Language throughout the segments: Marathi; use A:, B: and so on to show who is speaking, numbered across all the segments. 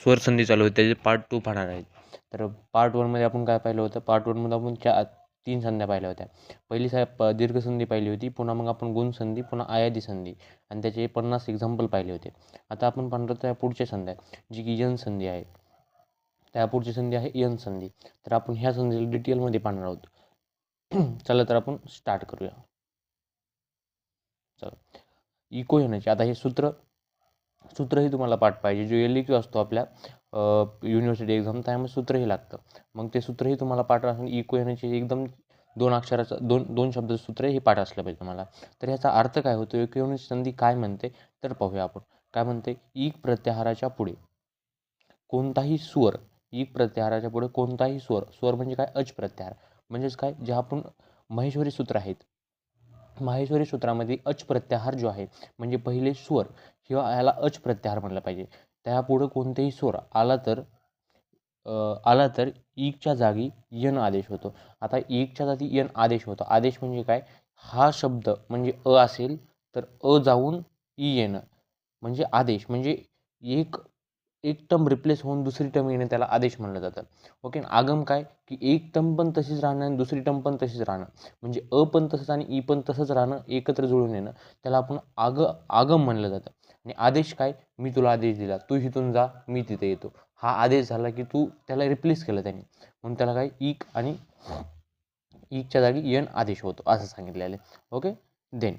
A: स्वर संधी चालू होते त्याचे पार्ट 2 पाहणार आहेत. तर पार्ट 1मध्ये आपण काय पाहिलं होतं, पार्ट 1मध्ये आपण 3 संध्या पाहिल्या होत्या. पहिली दीर्घ संधी पाहिली होती, पुन्हा मग आपण गुण संधी, पुन्हा आयादी संधी आणि त्याचे 50 एक्झाम्पल पाहिले होते. आता आपण पाहणार त्या पुढच्या संध्या जी की यन संधी आहे. त्या पुढची संधी आहे यन संधी. तर आपण ह्या संधीला डिटेलमध्ये पाहणार आहोत. चला तर आपण स्टार्ट करूया. चला, इको येण्याचे आता हे सूत्रही तुम्हाला पाठ पाहिजे. जो LEQ असतो आपल्या युनिव्हर्सिटी एक्झाम त्यामध्ये सूत्रही लागतं. मग ते सूत्रही तुम्हाला पाठ असेल. इको येण्याचे एकदम 2 अक्षराचं दोन शब्दाचं सूत्र हे पाठ असलं पाहिजे तुम्हाला. तर ह्याचा अर्थ काय होतो, इको येण्याची संधी काय म्हणते तर पाहूया आपण. काय म्हणते, इक प्रत्याहाराच्या पुढे कोणताही स्वर, इक प्रत्याहाराच्या पुढे कोणताही स्वर म्हणजे काय, अच प्रत्याहार म्हणजेच काय, जे आपण माहेश्वरी सूत्र आहेत. माहेश्वरी सूत्रामध्ये अच प्रत्याहार जो आहे म्हणजे पहिले स्वर किंवा ह्याला अच प्रत्याहार म्हणलं पाहिजे. त्यापुढं कोणतेही स्वर आला तर इकच्या जागी यन आदेश होतो. आता इकच्या जागी यन आदेश होतो. आदेश म्हणजे काय, हा शब्द म्हणजे अ असेल तर अ जाऊन ई येणं म्हणजे आदेश. म्हणजे एक टर्म रिप्लेस होऊन दुसरी टर्म येणे त्याला आदेश म्हणलं जातं. ओके. आगम काय, की एक टर्म पण तशीच राहणं आणि दुसरी टर्म पण तशीच राहणं. म्हणजे अ पण तसंच आणि ई पण तसंच राहणं, एकत्र जुळून येणं त्याला आपण आगम म्हणलं जातं. आणि आदेश काय, मी तुला आदेश दिला, तू इथून जा, मी तिथे येतो. हा आदेश झाला की तू त्याला रिप्लेस केलं त्याने, म्हणून त्याला काय इक आणि इकच्या जागी यन आदेश होतो असं सांगितलेलं आहे. ओके. देन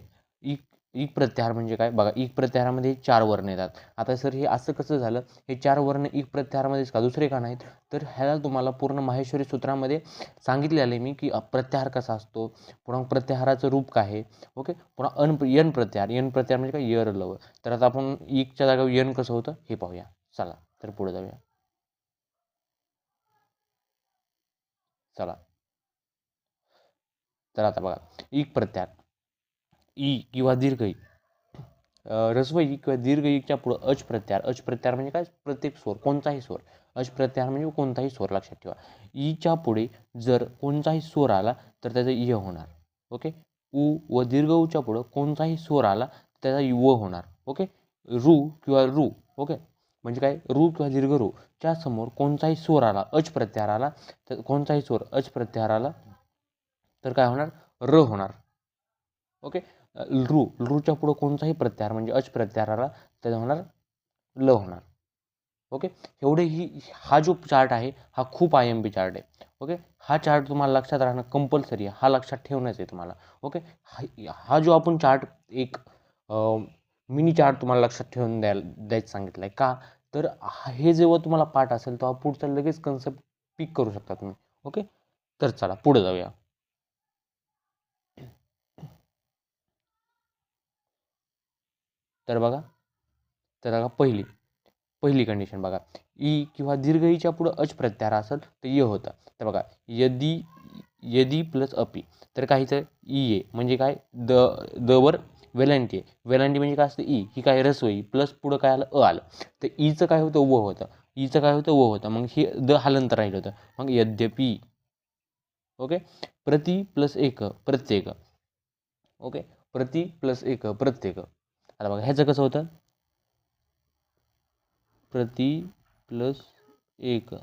A: इक प्रत्याहार म्हणजे काय बघा, इक प्रत्याहारामध्ये 4 वर्ण येतात. आता सर हे असं कसं झालं, हे 4 वर्ण इक प्रत्याहारामध्येच का, दुसरे का नाहीत? तर ह्याला तुम्हाला पूर्ण माहेश्वरी सूत्रामध्ये सांगितलेलं आहे मी, की प्रत्याहार कसा असतो, पुन्हा प्रत्याहाराचं रूप काय आहे. ओके. पुन्हा यन प्रत्याहार म्हणजे काय, यर लव. तर आता आपण इकच्या जागेवर यन कसं होतं हे पाहूया. चला तर पुढे जाऊया. चला तर आता बघा, इक प्रत्याहार ई किंवा दीर्घ ई, ऱ्हस्व ई किंवा दीर्घ ईच्या पुढं अच प्रत्याहार म्हणजे काय, प्रत्येक स्वर, कोणताही स्वर. अच प्रत्याहार म्हणजे कोणताही स्वर, लक्षात ठेवा. ईच्या पुढे जर कोणताही स्वर आला तर त्याचा य होणार. ओके. उ व दीर्घ ऊच्या पुढं कोणताही स्वर आला त्याचा व होणार. ओके. रू किंवा रू. ओके. म्हणजे काय, रू किंवा दीर्घ रू च्या समोर कोणताही स्वर आला, अच प्रत्याहार आला, तर कोणताही स्वर अच प्रत्याहार आला तर काय होणार, र होणार. ओके. रूच्या पुढं कोणताही प्रत्याहार म्हणजे अच प्रत्याहार आला त्याचा होणार ल होणार. ओके. एवढे हा जो चार्ट आहे हा खूप IMP चार्ट आहे. ओके. हा चार्ट तुम्हाला लक्षात राहणं कंपल्सरी आहे, हा लक्षात ठेवणंच आहे तुम्हाला. ओके. हा जो आपण चार्ट एक मिनी चार्ट तुम्हाला लक्षात ठेवून द्यायचं सांगितलं आहे का, तर हे जेव्हा तुम्हाला पाठ असेल तेव्हा पुढचा लगेच कन्सेप्ट पिक करू शकता तुम्ही. ओके. तर चला पुढे जाऊया. तर बघा पहिली कंडिशन बघा, ई किंवा दीर्घ ईच्या पुढं अच प्रत्याहार असेल तर य होतं. तर बघा, यदी प्लस अपी, तर काहीचं ई आहे म्हणजे काय, द वर वेलांटी आहे. वेलांटी म्हणजे काय असतं, ई ही काय, ऱ्हस्व ई प्लस पुढं काय आलं, अ आलं, तर ईचं काय होतं, व होतं. ईचं काय होतं, व होतं. मग हे द हलंतर राहिलं होतं. मग यद्यपि. ओके. प्रति प्लस एक प्रत्येक. ओके. प्रति प्लस एक प्रत्येक. आता बघा ह्याचं कसं होतं, प्रति प्लस एक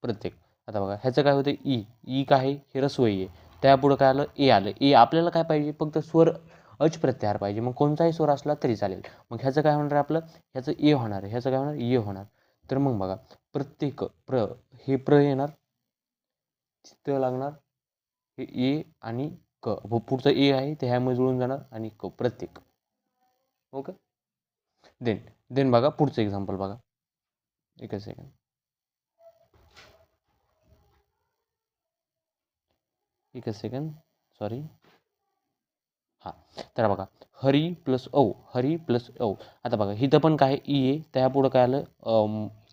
A: प्रत्येक. आता बघा ह्याचं काय होतं, ई काय आहे, हे ऱ्हस्व ई आहे, त्यापुढं काय आलं, ए आलं. ए आपल्याला काय पाहिजे, फक्त स्वर अच प्रत्याहार पाहिजे, मग कोणताही स्वर असला तरी चालेल. मग ह्याचं काय होणार आहे, आपलं ह्याचं ए होणार आहे, ह्याचं काय होणार, ये होणार. तर मग बघा, प्रत्येक हे येणार, तिथं लागणार हे ए आणि क, पुढचं ए आहे ते ह्यामध्ये जुळून जाणार आणि क, प्रत्येक. ओके. देन बघा पुढचं एक्झाम्पल बघा, एकच सेकंड. सॉरी. हां. तर बघा, हरी प्लस औ. आता बघा इथं पण काय ई आहे, त्यापुढं काय आलं,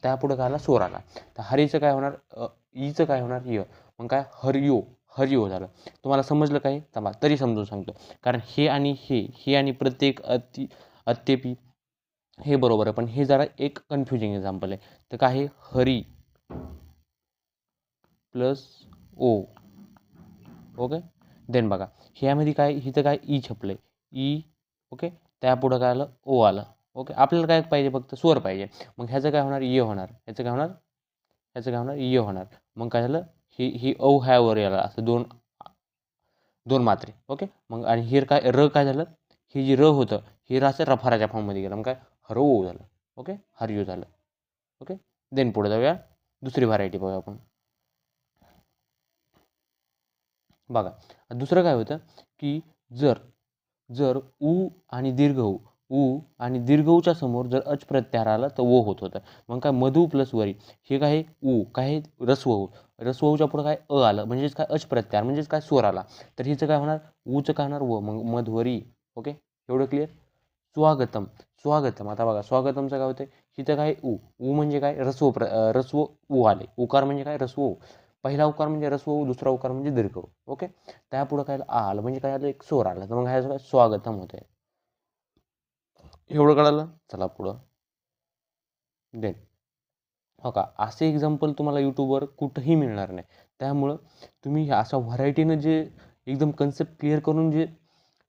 A: त्यापुढं काय आला, स्वर आला. तर हरीचं काय होणार, ईचं काय होणार, य. मग काय, हरिओ झालं. तुम्हाला समजलं काय, थांबा तरी समजून सांगतो. कारण हे आणि प्रत्येक अत्यपी हे बरोबर आहे, पण हे जरा एक कन्फ्युजिंग एक्झाम्पल आहे. तर काय आहे, Hari plus O. Okay. Then बघा ह्यामध्ये काय, इथं काय ई छपलं आहे, ई. ओके. त्यापुढं काय आलं, ओ आलं. ओके, आपल्याला काय पाहिजे, फक्त स्वर पाहिजे. मग ह्याचं काय होणार, य होणार. ह्याचं काय होणार, ह्याचं काय होणार, य होणार. मग काय झालं, ही औ ह्यावर याला असं दोन मात्रे. ओके, मग आणि हिर काय, र काय झालं, ही जी र होतं ही असं रफाराच्या फॉर्ममध्ये गेलं. मग काय हरो झालं. ओके, हरियो झालं. ओके, देन पुढे जाऊया, दुसरी व्हरायटी बघूया आपण. बघा, दुसरं काय होतं की जर उ आणि दीर्घ उ आणि दीर्घ ऊच्या समोर जर अच प्रत्याहार आला तर ओ होत होतं. मग काय मधु प्लस वरी, हे काय उ, काय रस्वऊच्या पुढं काय अ आलं, म्हणजेच काय अच प्रत्याहार, म्हणजेच काय स्वर आला. तर हिचं काय होणार, ऊचं काय होणार व, मग मधवरी. ओके, एवढं क्लिअर. स्वागतम. आता बघा, स्वागतमचं काय होतं, हिथं काय उ म्हणजे काय रस्व उ आले. उकार म्हणजे काय, रस्व. पहिला उकार म्हणजे रस्व, दुसरा उकार म्हणजे दीर्घ. ओके, त्यापुढं काय आलं, म्हणजे काय आलं, एक स्वर आला. तर मग ह्याचं काय स्वागतम होतंय. एवढं कळालं. चला पुढं. देन हो का, असे एक्झाम्पल तुम्हाला यूट्यूबवर कुठंही मिळणार नाही. त्यामुळं तुम्ही अशा व्हरायटीनं जे एकदम कन्सेप्ट क्लिअर करून जे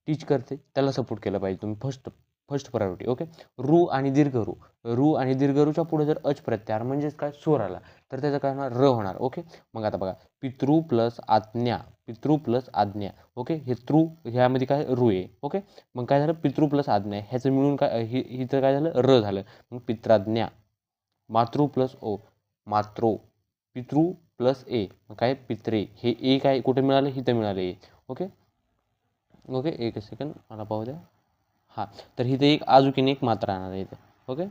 A: टीच करते त्याला सपोर्ट केलं पाहिजे तुम्ही. First priority. ओके, रू आणि दीर्घ रूच्या पुढे जर अच प्रत्याहार म्हणजेच काय स्वर आला तर त्याचं काय होणार, र होणार. ओके, मग आता बघा, पितृ प्लस आज्ञा. ओके, हे ह्यामध्ये काय रू आहे. ओके, मग काय झालं, पितृ प्लस आज्ञा ह्याचं मिळून काय हिचं काय झालं, र झालं. मग पित्राज्ञा. मातृ प्लस ओ, मात्रो. पितृ प्लस ए, काय पित्रे. हे ए काय कुठे मिळाले, इथं मिळाले. ओके, एक सेकंद मला पाहू द्या. हां, तर इथे एक अजून एक मात्रा येणार आहे इथे. ओके,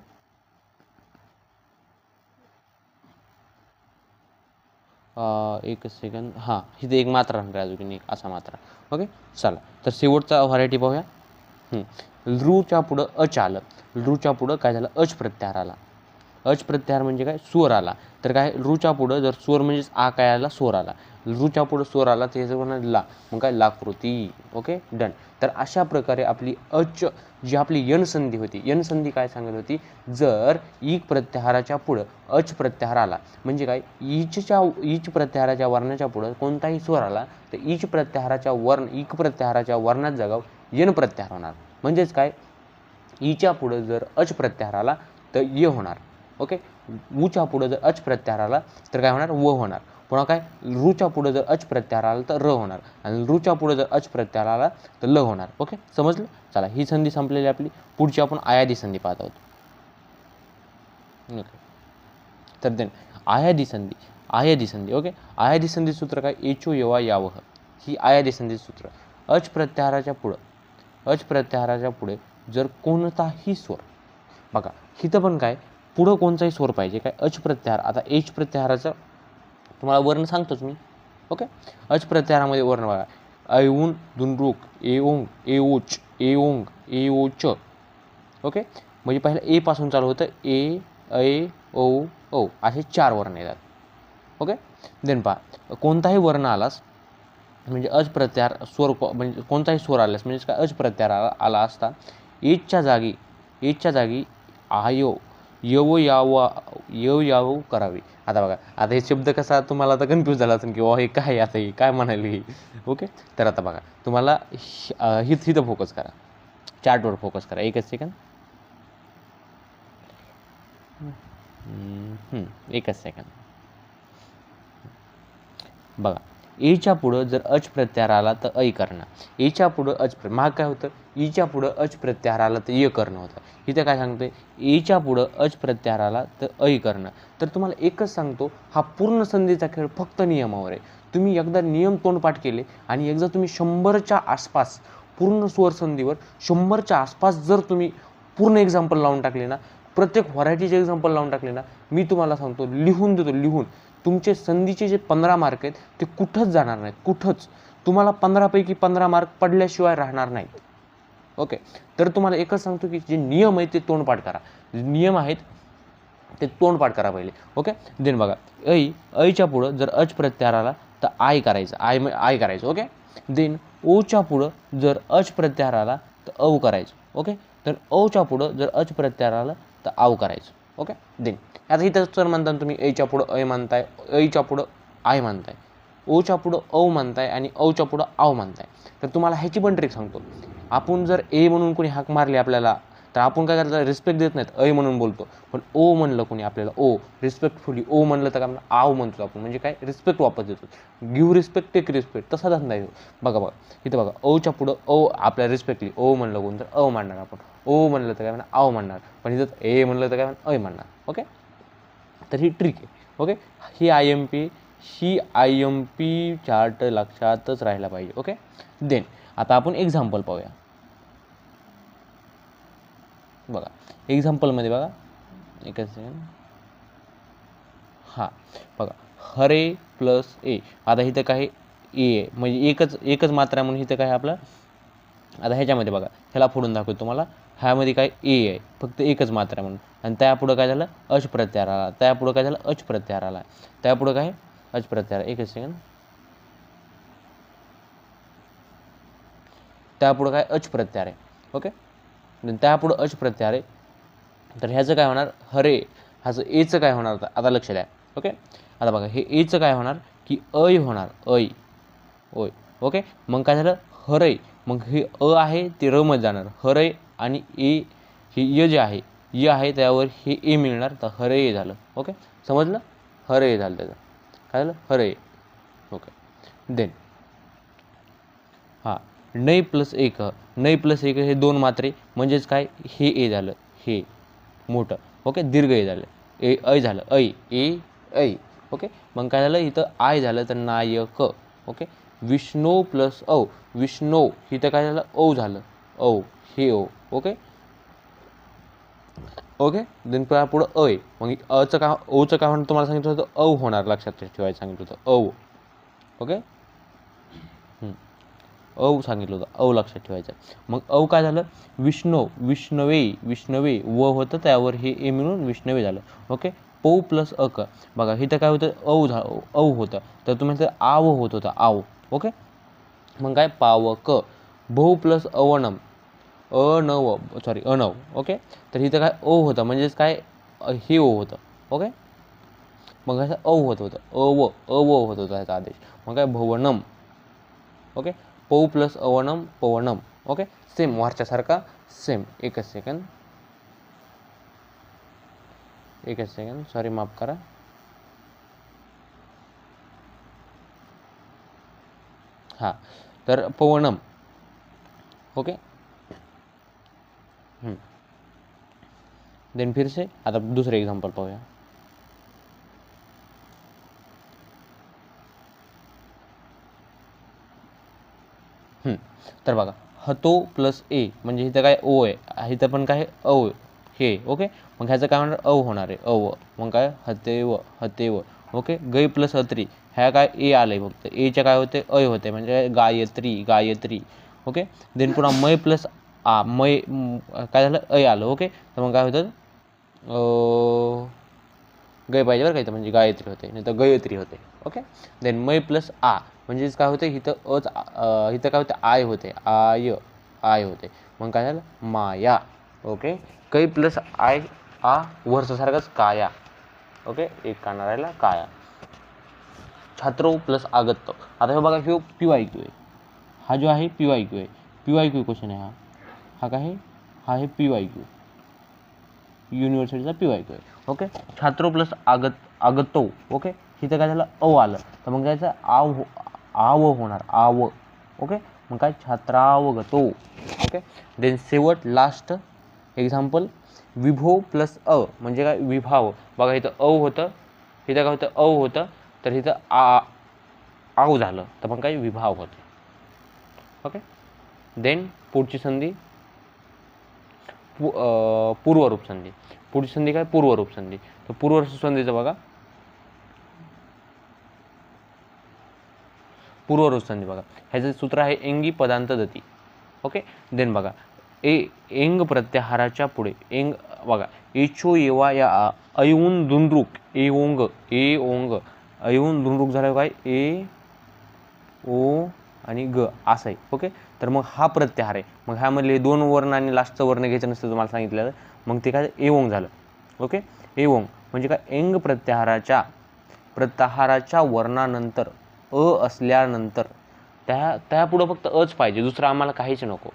A: एक सेकंद. हां, इथे एक मात्रा राहणार आहे, अजून एक असा मात्रा. ओके, चला तर शेवटचा व्हरायटी पाहूया. लृच्या पुढं अच आलं, लृच्या पुढं काय झालं, अच प्रत्याहार आला. अच प्रत्याहार म्हणजे काय, स्वर आला. तर काय लृच्या पुढं जर स्वर म्हणजेच आ काय आला, स्वर आला. लृच्या पुढं स्वर आला तर ह्याचं म्हणा ला, मग काय लाकृती. Okay, done. तर अशा प्रकारे आपली अच जी आपली यन संधी होती, यन संधी काय सांगत होती, जर ईक प्रत्याहाराच्या पुढं अच प्रत्याहार आला म्हणजे काय, ईच प्रत्याहाराच्या वर्णाच्या पुढं कोणताही स्वर आला तर ईच प्रत्याहाराच्या ईक प्रत्याहाराच्या वर्णात जागावर यन प्रत्याहार होणार. म्हणजेच काय, ईच्या पुढं जर अच प्रत्याहार आला तर य होणार. ओके, ऊच्या पुढं जर अच प्रत्याहार आला तर काय होणार, व होणार. पुन्हा काय, ऋच्या पुढं जर अच प्रत्याहार आला तर र होणार आणि ऋच्या पुढं जर अच प्रत्याहार आला तर ल होणार. ओके, समजलं. चला, ही संधी संपलेली आपली. पुढची आपण आयादी संधी पाहत आहोत. ओके, तर देन आयादी संधी. ओके, आयादी संधी सूत्र काय, एचो यवा यावह, ही आयादी संधी सूत्र. अच प्रत्याहाराच्या पुढे जर कोणताही स्वर, बघा हिथं पण काय, पुढं कोणताही स्वर पाहिजे. काय अच प्रत्याहार, आता एच प्रत्याहाराचं तुम्हाला वर्ण सांगतोच मी. ओके, अच प्रत्याहारामध्ये वर्ण बघा, ऐऊन दुनरूक, एओंग, एओच, एओंग, एओच. ओके, म्हणजे पहिलं ए पासून चालू होतं, ए, ऐ, औ असे 4 वर्ण येतात. ओके, देन पहा, कोणताही वर्ण आलास म्हणजे अच प्रत्याहार स्वर, म्हणजे कोणताही स्वर आलास म्हणजेच काय अच प्रत्याहार आला असता एचच्या जागी आयो यावो करावी. आता बघा, आता हे शब्द कसा तुम्हाला आता कन्फ्यूज झाला असेल की हे काय, आता हे काय म्हणाले हे. ओके, तर आता बघा, तुम्हाला हिथं फोकस करा, चार्टवर फोकस करा. एकच सेकंद. एकच सेकंद. बघा, एच्या पुढं जर अच प्रत्याहार आला तर ऐ करणं. एच्या पुढं माग काय होतं, ईच्या पुढं अच प्रत्याहार आला तर य करणं होतं. इथं काय सांगतोय, एच्या पुढं अच प्रत्याहार आला तर ऐ करणं. तर तुम्हाला एकच सांगतो, हा पूर्ण संधीचा खेळ फक्त नियमावर आहे. तुम्ही एकदा नियम तोंडपाठ केले आणि एकदा तुम्ही 100च्या आसपास पूर्ण स्वर संधीवर 100च्या आसपास जर तुम्ही पूर्ण एक्झाम्पल लावून टाकले ना, प्रत्येक व्हरायटीचे एक्झाम्पल लावून टाकले ना, मी तुम्हाला सांगतो, लिहून देतो, तुमचे संधीचे जे 15 मार्क आहेत ते कुठंच जाणार नाहीत, कुठंच. तुम्हाला 15पैकी 15 मार्क पडल्याशिवाय राहणार नाहीत. ओके, तर तुम्हाला एकच सांगतो की जे नियम आहेत ते तोंडपाठ करा. नियम आहेत ते तोंडपाठ करा पहिले. ओके, देन बघा, ऐच्या पुढं जर अच प्रत्याहार आला तर आय करायचं, आय करायचं. ओके, देन ओच्या पुढं जर अच प्रत्याहार आला तर औ करायचं. ओके, तर औच्या पुढं जर अच प्रत्याहार आला तर आव करायचं. ओके, देन आता इथं सर म्हणताना तुम्ही एच्या पुढं ऐ म्हणताय, ऐच्या पुढं आय म्हणताय, ओच्या पुढं औ म्हणताय आणि औच्या पुढं आव म्हणताय. तर तुम्हाला ह्याची पण ट्रिक सांगतो. आपण जर ए म्हणून कोणी हाक मारली आपल्याला तर आपण काय करायचं, रिस्पेक्ट देत नाहीत, ऐ म्हणून बोलतो. पण ओ म्हणलं कोणी आपल्याला, ओ रिस्पेक्टफुली ओ म्हणलं तर काय म्हणलं, आव म्हणतो आपण, म्हणजे काय रिस्पेक्ट वापस देतो. गिव्ह रिस्पेक्ट टेक रिस्पेक्ट, तसा धंदा आहे. बघा इथं बघा, ओच्या पुढं ओ आपल्या रिस्पेक्टली ओ म्हणलं कोण तर अ म्हणणार आपण, ओ म्हणलं तर काय म्हणणार आव म्हणणार, पण इथं ए म्हणलं तर काय म्हणणार ऐ म्हणणार. ओके, तर ही ट्रिक आहे. ओके, ही आय एम पी चार्ट लक्षातच राहायला पाहिजे. ओके, देन आता आपण एक्झाम्पल पाहूया. बघा एक्झाम्पलमध्ये बघा, एकच सेकंड. हां बघा, हरे प्लस ए. आता इथं काय ए आहे, म्हणजे एकच मात्रा म्हणून इथं काय आपलं. आता ह्याच्यामध्ये बघा, ह्याला फोडून दाखवतो तुम्हाला. ह्यामध्ये काय ए आहे, फक्त एकच मात्रा म्हणून, आणि त्यापुढं काय झालं अच प्रत्यार आला, त्यापुढं काय झालं अच प्रत्यार आला, त्यापुढं काय अच प्रत्यार. एकच सेकंड. त्यापुढं काय अच प्रत्यार आहे. ओके, त्यापुढं अच प्रत्यार आहे. तर ह्याचं काय होणार, हरे ह्याचं एचं काय होणार, आता लक्ष द्या. ओके, आता बघा हे एचं काय होणार की ऐ होणार, ऐ ओय. ओके, मग काय झालं हरै, मग हे अ आहे ते र मध्ये जाणार, हरै आणि ए हे य जे आहे य आहे त्यावर हे ए मिळणार, तर हरे झालं. ओके, समजलं, हरे झालं त्याचं, काय झालं हरे. ओके, देन हां नै प्लस एक, नै प्लस एक हे दोन मात्रे, म्हणजेच काय हे ए झालं, हे मोठं. ओके, दीर्घ ए झालं, ए ऐ झालं, ऐ ए ऐ. ओके, मग काय झालं इथं आय झालं, तर नायक. ओके, विष्णू प्लस औ, विष्णू इथं काय झालं औ झालं, औ हे ओ. ओके, ओके, देन पुढं ऐ, मग अचं का ओचं काय होणार तुम्हाला सांगितलं होतं, औ होणार, लक्षात ठेवायचं सांगितलं होतं औ. ओके, औ सांगितलं होतं, औ लक्षात ठेवायचं. मग औ काय झालं विष्णवे व होतं त्यावर हे ए मिळून विष्णवे झालं. ओके, पौ प्लस अक, बघा इथं काय होतं औ होतं, तर तुम्ही इथं आव होत होतं आव. ओके, मग काय पावक. बहु प्लस अवनम, अनव. ओके, तर इथं काय ओ होतं, म्हणजेच काय हे ओ होतं. ओके, मग असं औ होत होतं, अव होत होता ह्याचा आदेश, मग काय भवनम. ओके, पौ प्लस अवनम पवनम. ओके, सेम वारच्यासारखा सेम. एकच सेकंड सॉरी माफ करा. हां, तर पवनम. ओके, देन फिर से आता दुसरे एक्झाम्पल पाहूया. तर बघा हतो प्लस ए, म्हणजे इथं काय ओ आहे, इथं पण काय औ हे. ओके, मग ह्याचं काय होणार औ होणार आहे, औ. मग काय हतेव. ओके, गै प्लस अत्री, ह्या काय ए आलं आहे फक्त, एच्या काय होते ऐ होते, म्हणजे गायत्री. ओके, देन पुन्हा मै प्लस आ, मै काय झालं ऐ आलं. ओके, तर मग काय होतं गै पाहिजे बरं का इथं, म्हणजे गायत्री होते, नाही तर गयत्री होते. ओके, देन मै प्लस आ, म्हणजेच काय होते इथं इथं काय होते आय होते, आय होते, मग काय झालं माया. ओके, कै प्लस आय आ वर्षासारखाच काया. ओके, एक काना राहिला काया. छात्रो प्लस आगत्त, आता हे बघा ह्यो PYQ आहे, हा जो आहे PYQ आहे, PYQ क्वेश्चन आहे हा काय आहे, हा आहे PYQ, युनिव्हर्सिटीचा PYQ आहे. ओके, छात्रो प्लस आगत्तो. ओके, इथं काय झालं औ आलं, तर मग त्याचं आव होणार, आव. ओके, मग काय छात्रावगतो. ओके, देन शेवट लास्ट एक्झाम्पल विभो प्लस अ, म्हणजे काय विभाव. बघा इथं औ होतं, इथं काय होतं औ होतं, तर इथं आव झालं, तर मग काय विभाव होतं. ओके, देन पुढची संधी पूर्वरूप संधी. पुढची संधी काय पूर्वरूप संधी. तर पूर्वरूप संधीचं बघा, पूर्वरूप संधी बघा, ह्याचं सूत्र आहे एंगी पदांत दती. ओके, देन बघा एंग प्रत्याहाराच्या पुढे एंग बघा एचो येवा या ऐऊन दुनरूक ओंग ऐऊन दुनरूक झालं काय ए ओ आणि ग असं आहे. ओके, तर मग हा प्रत्याहार आहे, मग ह्यामधले दोन वर्ण आणि लास्टचं वर्ण घ्यायचं नसतं तुम्हाला सांगितलेलं, मग ते काय एओंग झालं. ओके, एओंग म्हणजे काय एंग प्रत्याहाराच्या वर्णानंतर असल्यानंतर त्यापुढं फक्त अच पाहिजे, दुसरं आम्हाला काहीच नको,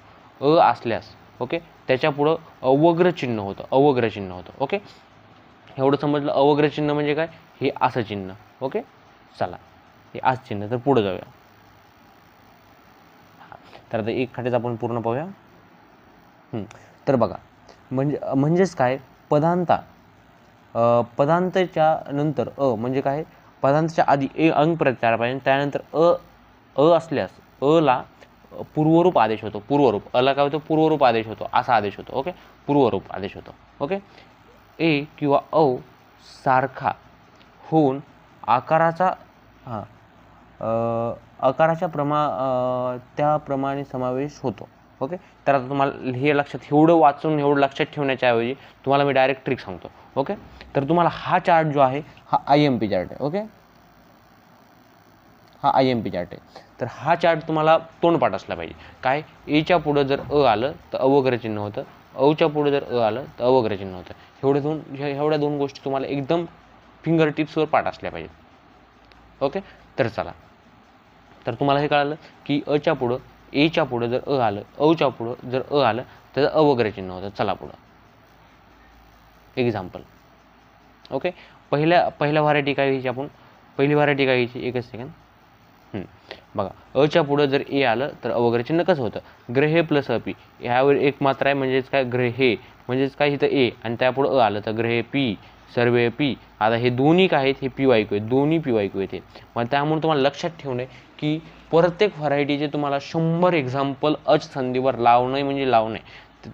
A: असल्यास. ओके, त्याच्यापुढं अवग्र चिन्ह होतं, अवग्र चिन्ह होतं. ओके, एवढं समजलं. अवग्र चिन्ह म्हणजे काय, हे असं चिन्ह. ओके, चला हे असं चिन्ह. तर पुढे जाऊया. तर आता एक खाटेच आपण पूर्ण पाहूया. तर बघा, म्हणजेच काय, पदांतच्या नंतर म्हणजे काय, पदांतच्या आधी अंग प्रत्याहार पाहिजे, त्यानंतर असल्यास ला पूर्वरूप आदेश होतो. पूर्वरूप अला काय होतो, पूर्वरूप आदेश होतो, असा आदेश होतो. ओके, पूर्वरूप आदेश होतो. ओके, ए किंवा सारखा होऊन आकाराच्या त्याप्रमाणे समावेश होतो. ओके, तर आता तुम्हाला हे लक्षात, एवढं वाचून एवढं लक्षात ठेवण्याच्या ऐवजी तुम्हाला मी डायरेक्ट ट्रिक सांगतो. ओके, तर तुम्हाला हा चार्ट जो आहे हा IMP चार्ट आहे. ओके, हा IMP चार्ट आहे. तर हा चार्ट तुम्हाला तोंडपाठ असला पाहिजे. काय, एच्या पुढं जर आलं तर अवग्र चिन्ह होतं, च्या पुढे जर आलं तर अवग्र चिन्ह होतं. एवढ्या दोन गोष्टी तुम्हाला एकदम फिंगर टिप्सवर पाठ असल्या पाहिजेत. ओके, तर चला, तर तुम्हाला हे कळालं की च्या पुढं एच्या पुढं जर आलं, च्या पुढं जर आलं तर अवग्र चिन्ह होतं. चला पुढं एक्झाम्पल. ओके, पहिल्या व्हरायटी काय घ्यायची आपण, पहिली व्हरायटी काय घ्यायची, एकच सेकंड. बघा, च्या पुढं जर ए आलं तर अवग्र चिन्ह कसं होतं, ग्रहे प्लस अपी. ह्यावर एक मात्रा आहे, म्हणजेच काय, ग्रहे म्हणजेच काय, इथं ए आणि त्यापुढं आलं तर ग्रहे पी, सर्वे पी. आता हे दोन्ही काय आहेत, हे PYQ आहेत, दोन्ही PYQ येते. मग त्यामुळे तुम्हाला लक्षात ठेवणे की प्रत्येक व्हरायटीचे तुम्हाला 100 एक्झाम्पल संधीवर लावणे म्हणजे लावणे.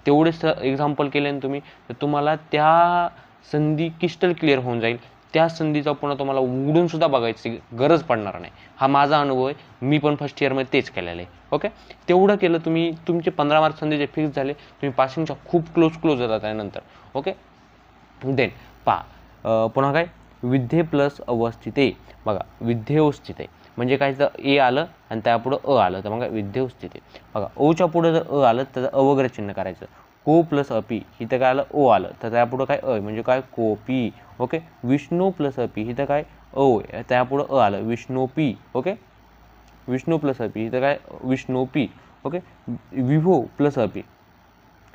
A: तेवढेच एक्झाम्पल केले ना तुम्ही, तर तुम्हाला त्या संधी क्रिस्टल क्लिअर होऊन जाईल. त्या संधीचा पुन्हा तुम्हाला उघडून सुद्धा बघायची गरज पडणार नाही. हा माझा अनुभव आहे, मी पण फर्स्ट इयरमध्ये तेच केलेलं आहे. ओके, तेवढं केलं तुम्ही, तुमचे 15 मार्क संधीचे फिक्स झाले, तुम्ही पासिंगच्या खूप क्लोज होतात त्यानंतर. ओके, देन पहा पुन्हा काय, विध्ये प्लस अवस्थिते. बघा, विध्ये अवस्थिते म्हणजे काय, तर ए आलं आणि त्यापुढं आलं तर मग विध्ये अवस्थिते. बघा, च्या पुढं जर आलं तर अवग्र चिन्ह करायचं. को प्लस अपी, इथं काय आलं, आलं तर त्यापुढं काय, म्हणजे काय, कोपी. ओके, विष्णू प्लस अपी, इथं काय, त्यापुढं आलं, विष्णोपी. ओके, विष्णू प्लस अपी, इथं काय, विष्णोपी. ओके, विभो प्लस अपी,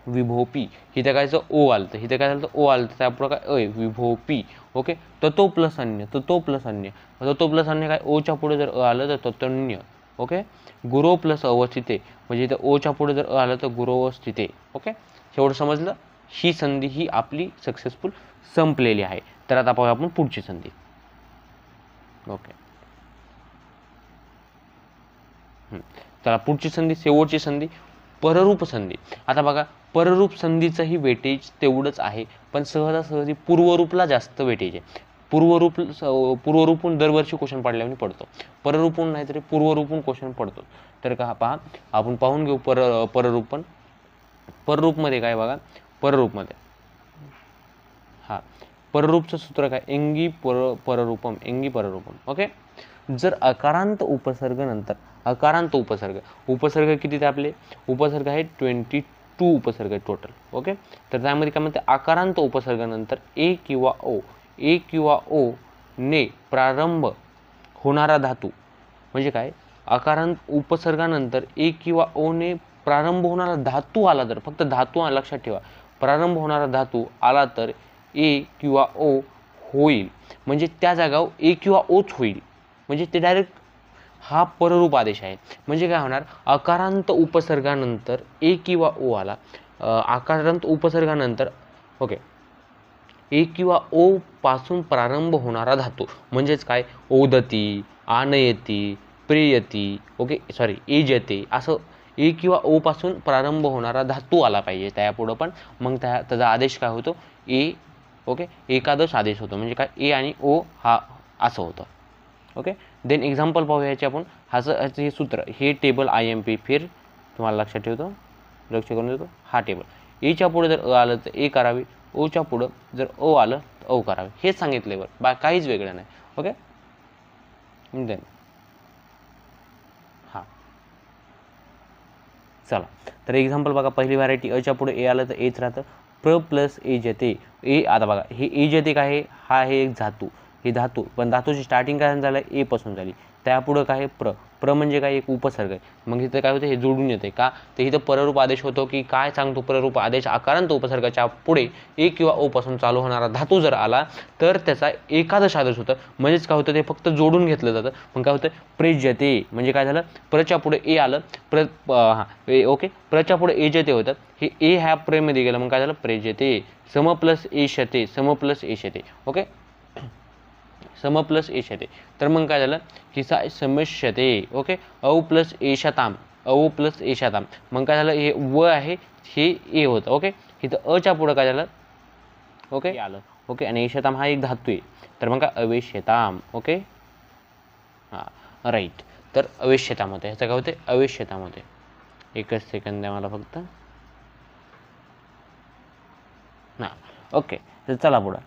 A: विभोपी. इथं काय आलं तर इथं काय झालं, आलं तर त्यापुढं काय, विभोपी. ओके, ततो प्लस अन्य, ततो प्लस अन्य, ततो प्लस अन्य काय, च्या पुढे जर आलं तर ततोन्य. ओके, गुरो प्लस अवस्थिते म्हणजे इथं च्या पुढे जर आलं तर गुरोवस्थिते. ओके, एवढं समजलं. ही संधी ही आपली सक्सेसफुल संपलेली आहे. तर आता पाहूया आपण पुढची संधी. ओके, चला पुढची संधी, शेवटची संधी, पररूप संधी. आता बघा, पररूप संधीचंही वेटेज तेवढंच आहे, पण सहजासहजी पूर्वरूपला जास्त वेटेज आहे. पूर्वरूपून दरवर्षी क्वेश्चन पडल्याने पडतो, पररूपून नाहीतरी पूर्वरूपून क्वेश्चन पडतो. तर का पहा, आपण पाहून घेऊ पररूपण. पररूपमध्ये काय बघा, पररूपमध्ये पररूपचं सूत्र काय, एंगी पररूपम, एंगी पररूपम. ओके, जर अकारांत उपसर्ग नंतर, अकारांत उपसर्ग किती ते आपले, उपसर्ग आहे 22 उपसर्ग टोटल. ओके, तर त्यामध्ये काय म्हणते, अकारांत उपसर्गानंतर ए किंवा ओ ने प्रारंभ होणारा धातू म्हणजे काय, अकारांत उपसर्गानंतर ए किंवा ओ ने प्रारंभ होणारा धातू आला तर, फक्त धातू लक्षात ठेवा, प्रारंभ होणारा धातू आला तर ए किंवा ओ होईल, म्हणजे त्या जागावर ए किंवा ओच होईल, म्हणजे ते डायरेक्ट हा पररूप आदेश आहे. म्हणजे काय होणार, अकारांत उपसर्गानंतर ए किंवा ओ आला, अकारांत उपसर्गानंतर ओके, ए किंवा ओ पासून प्रारंभ होणारा धातू म्हणजेच काय, ओदती, आनयती, प्रेयती. ओके, सॉरी, एजते, असं ए किंवा ओ पासून प्रारंभ होणारा धातू आला पाहिजे त्यापुढं पण, मग त्याचा आदेश काय होतो, ए. ओके, एकादश आदेश होतो, म्हणजे काय, ए आणि ओ हा असं होतं. ओके, देन एक्झाम्पल पाहूया याचे आपण. ह्याचं हे सूत्र, हे टेबल IMP फिर तुम्हाला लक्षात ठेवतो, लक्ष करून देतो. हा टेबल, एच्या पुढे जर आलं तर ए करावी, च्या पुढं जर आलं तर करावे, हेच सांगितले बरं, काहीच वेगळं नाही. ओके, देन चला, तर एक्झाम्पल बघा, पहिली व्हरायटी, च्या पुढे ए आलं तर एच राहतं, प्र प्लस ए जते. ए, आता बघा, हे ए जते काय आहे, हा आहे एक धातू, हे धातू, पण धातूची स्टार्टिंग काय झालं, ए पासून झाली, त्यापुढं काय, प्र म्हणजे काय एक उपसर्ग आहे, मग इथं काय होतं हे जोडून येते का, तर इथं पररूप आदेश होतो की काय सांगतो पररूप आदेश, आकारांत उपसर्गाच्या पुढे ए किंवा ओ पासून चालू होणारा धातू जर आला तर त्याचा एकादश आदेश होतं, म्हणजेच काय होतं ते फक्त जोडून घेतलं जातं. मग काय होतं प्रेज्यते म्हणजे काय झालं, प्रच्या पुढे ए आलं, ओके, प्रच्या पुढे ए जे ते होतं, हे ए ह्या प्रेमध्ये गेलं, मग काय झालं प्रेज्यते, सम प्लस एशते, सम प्लस एशते, ओके, सम प्लस एशते. तर मग काय झालं ही समस्यते, ओके, औ प्लस एशताम, औ प्लस एशताम, मग काय झालं हे व आहे हे ए होतं, ओके, इथं अच्या पुढं काय झालं, ओके आलं, ओके, आणि एशताम हा एक धातू आहे, तर मग काय अवेश्यताम, ओके, हां राईट, तर अवेश्यताम होते, ह्याचं काय होते अवेश्यताम होते. एकच सेकंद द्या मला फक्त, हां ओके, तर चला पुढं,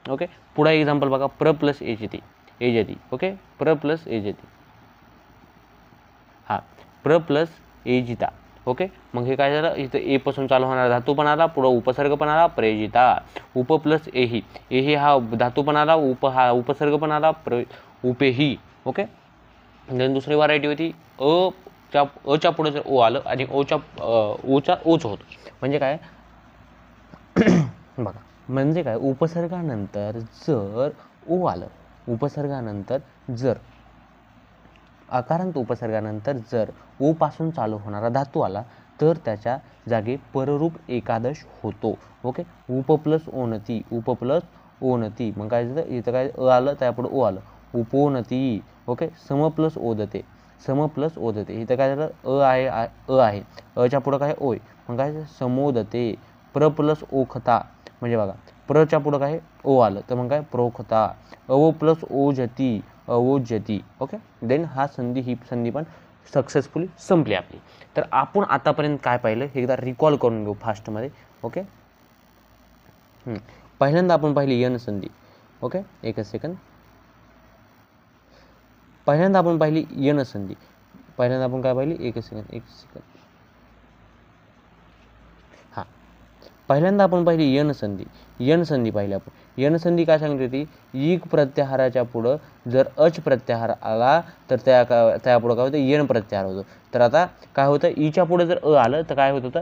A: ओके, पुढं एक्झाम्पल बघा, प्र प्लस एजती, एजती, ओके, प्र प्लस एजती, हां प्र प्लस एजिता, ओके, मग हे काय झालं इथं ए पासून चालू होणारा धातू पण आला, पुढं उपसर्ग पण आला प्रेजिता, उप प्लस एही, एही हा धातू पण आला, उप हा उपसर्ग पण आला, उपेही, ओके. देन दुसरी व्हरायटी होती अच्या पुढे जर ओ आलं आणि ओचा ओच होतो, म्हणजे काय बघा, म्हणजे काय उपसर्गानंतर जर ओ आलं, उपसर्गानंतर जर आकारांत उपसर्गानंतर जर ओ पासून चालू होणारा धातू आला तर त्याच्या जागी पररूप एकादश होतो, ओके. उप प्लस ओनती, उप प्लस ओनती, मग काय झालं इथं काय अ आलं त्यापुढे ओ आलं, उपोनती, ओके, सम प्लस ओदते, सम प्लस ओदते, इथं काय झालं अ आहे अच्या पुढं काय ओय, मग काय समोदते, प्र प्लस ओखता, म्हणजे बघा प्रच्या पुढं काय ओ आलं तर मग काय प्रोखता, अव प्लस ओजती, अवोज्यती, ओके. देन ही संधी पण सक्सेसफुली संपली आपली. तर आपण आतापर्यंत काय पाहिलं हे एकदा रिकॉल करून घेऊ फास्टमध्ये, ओके. पहिल्यांदा आपण पाहिली यन संधी, ओके, एकच सेकंद, पहिल्यांदा आपण पाहिली यन संधी, पहिल्यांदा आपण काय पाहिली एक सेकंद, हां पहिल्यांदा आपण पाहिली यन संधी, यन संधी पाहिली आपण. यन संधी काय सांगते होती, इक प्रत्याहाराच्या पुढं जर अच प्रत्याहार आला तर त्या पुढं काय होतं यन प्रत्याहार होतो. तर आता काय होतं ईच्या पुढं जर अ आलं तर काय होत होतं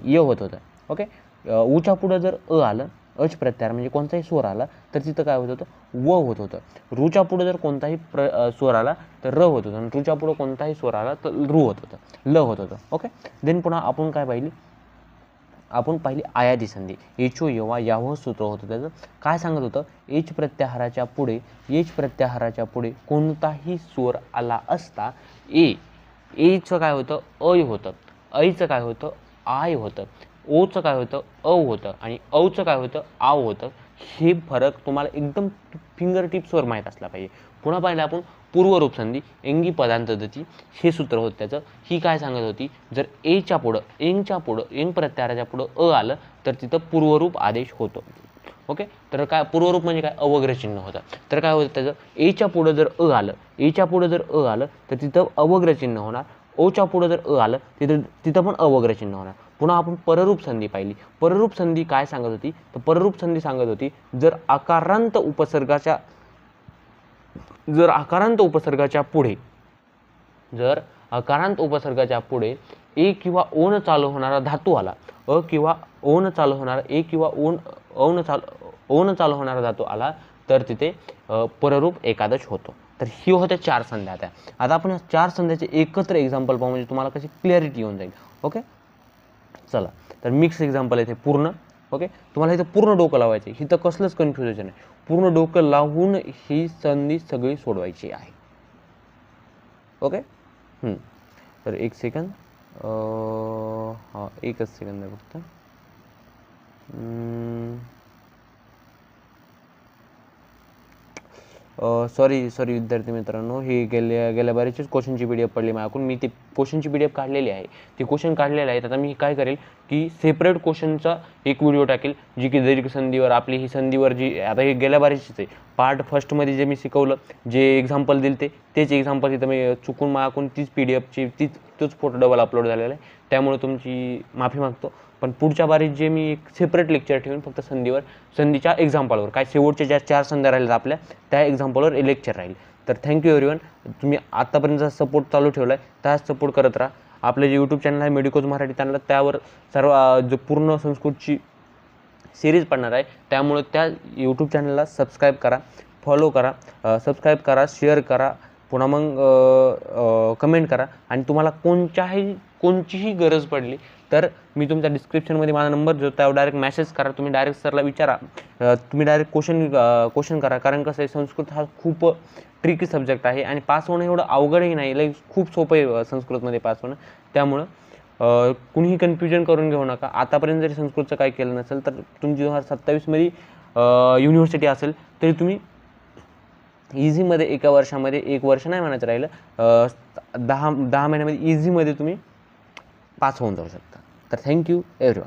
A: य होत होतं, ओके. उच्या पुढं जर अ आलं अच प्रत्याहार म्हणजे कोणताही स्वर आला तर तिथं काय होत होतं व होत होतं. रूच्या पुढं जर कोणताही स्वर आला तर र होत होतं, आणि रूच्या पुढं कोणताही स्वर आला तर रू होत होतं, ल होत होतं, ओके. देन पुन्हा आपण काय पाहिली, आपण पाहिली आयादी संधी, एचो यवा यावं सूत्र होतं, त्याचं काय सांगत होतं एच प्रत्याहाराच्या पुढे कोणताही स्वर आला असता एचं काय होतं अय होतं, ऐचं काय होतं आय होतं, ओचं काय होतं औ होतं, आणि औचं काय होतं आव होतं. हे फरक तुम्हाला एकदम फिंगर टिप्सवर माहीत असला पाहिजे. पुन्हा पाहिलं आपण पूर्वरूप संधी, एंगी पदांतदती, हे सूत्र होतं त्याचं. ही काय सांगत होती, जर एंच्या पुढं एंग प्रत्याहाराच्या पुढं अ आलं तर तिथं पूर्वरूप आदेश होतो, ओके. तर काय पूर्वरूप म्हणजे काय अवग्र चिन्ह होतं, तर काय होतं त्याचं एच्या पुढं जर अ आलं तर तिथं अवग्र चिन्ह होणार, ओच्या पुढं जर अ आलं तिथं पण अवग्र चिन्ह होणार. पुन्हा आपण पररूप संधी पाहिली, पररूप संधी काय सांगत होती, तर पररूप संधी सांगत होती जर आकारांत उपसर्गाच्या पुढे ए किंवा ओन चालू होणारा धातू आला, ओन चालू होणारा धातू आला तर तिथे पररूप एकादश होतो. तर ही होत्या 4 संध्या. आता आपण 4 संध्याचे एकत्र एक्झाम्पल पाहू म्हणजे तुम्हाला कशी क्लॅरिटी येऊन जाईल, ओके. चला तर मिक्स एक्झाम्पल आहे ते पूर्ण, ओके. तुम्हाला इथं पूर्ण डोकं लावायचं आहे, इथं कसलंच कन्फ्युजन नाही, पूर्ण डोकं लावून ही संधी सगळी सोडवायची आहे, ओके. तर एक सेकंद, हां एकच सेकंद आहे फक्त. सॉरी विद्यार्थी मित्रांनो, ही गेल्या बारीचीच क्वेश्चनची पी डी एफ पडली माझ्याकडून, मी ती क्वेश्चनची पी डी एफ काढलेली आहे, ती क्वेश्चन काढलेले आहेत. आता मी काय करेल की सेपरेट क्वेश्चनचा एक व्हिडिओ टाकेल, जी की दीर्घ संधीवर आपली ही संधीवर जी आता ही गेल्या बारीचीच आहे. पार्ट फर्स्टमध्ये जे मी शिकवलं, जे एक्झाम्पल दिले तेच एक्झाम्पल इथं मी चुकून माझ्याकडून तीच पी डी एफची तोच फोटो डबल अपलोड झालेला आहे, त्यामुळे तुमची माफी मागतो. पण पुढच्या बारीत जे मी एक सेपरेट लेक्चर ठेवून फक्त संधीच्या एक्झाम्पलवर, काय शेवटच्या ज्या 4 संध्या राहिल्यात आपल्या त्या एक्झाम्पलवर लेक्चर राहील, तर थँक्यू एव्हरीवन. तुम्ही आत्तापर्यंतचा सपोर्ट चालू ठेवला आहे, त्याच सपोर्ट करत राहा. आपलं जे यूट्यूब चॅनल आहे मेडिकोज मराठी, त्यांना त्यावर सर्व जो पूर्ण संस्कृतची सिरीज पडणार आहे, त्यामुळे त्या यूट्यूब चॅनलला सबस्क्राईब करा, फॉलो करा, सबस्क्राईब करा, शेअर करा, पुन्हा मग कमेंट करा. आणि तुम्हाला कोणचीही गरज पडली तर मी तुमच्या डिस्क्रिप्शनमध्ये माझा नंबर देतो, त्यावर डायरेक्ट मेसेज करा. तुम्ही डायरेक्ट सरला विचारा, तुम्ही डायरेक्ट क्वेश्चन करा. कारण कसं आहे, संस्कृत हा खूप ट्रिकी सब्जेक्ट आहे आणि पास होणं एवढं अवघडही नाही, लाईक खूप सोपं आहे संस्कृतमध्ये पास होणं. त्यामुळं कुणीही कन्फ्युजन करून घेऊ नका. आतापर्यंत जरी संस्कृतचं काय केलं नसेल तर तुमची 2027मध्ये युनिव्हर्सिटी असेल तरी तुम्ही इझीमध्ये 1 वर्षामध्ये, 1 वर्ष नाही म्हणायचं राहिलं, 10 महिन्यामध्ये इझीमध्ये तुम्ही पास होऊन जाऊ शकता. तर थँक्यू एव्हरीवन.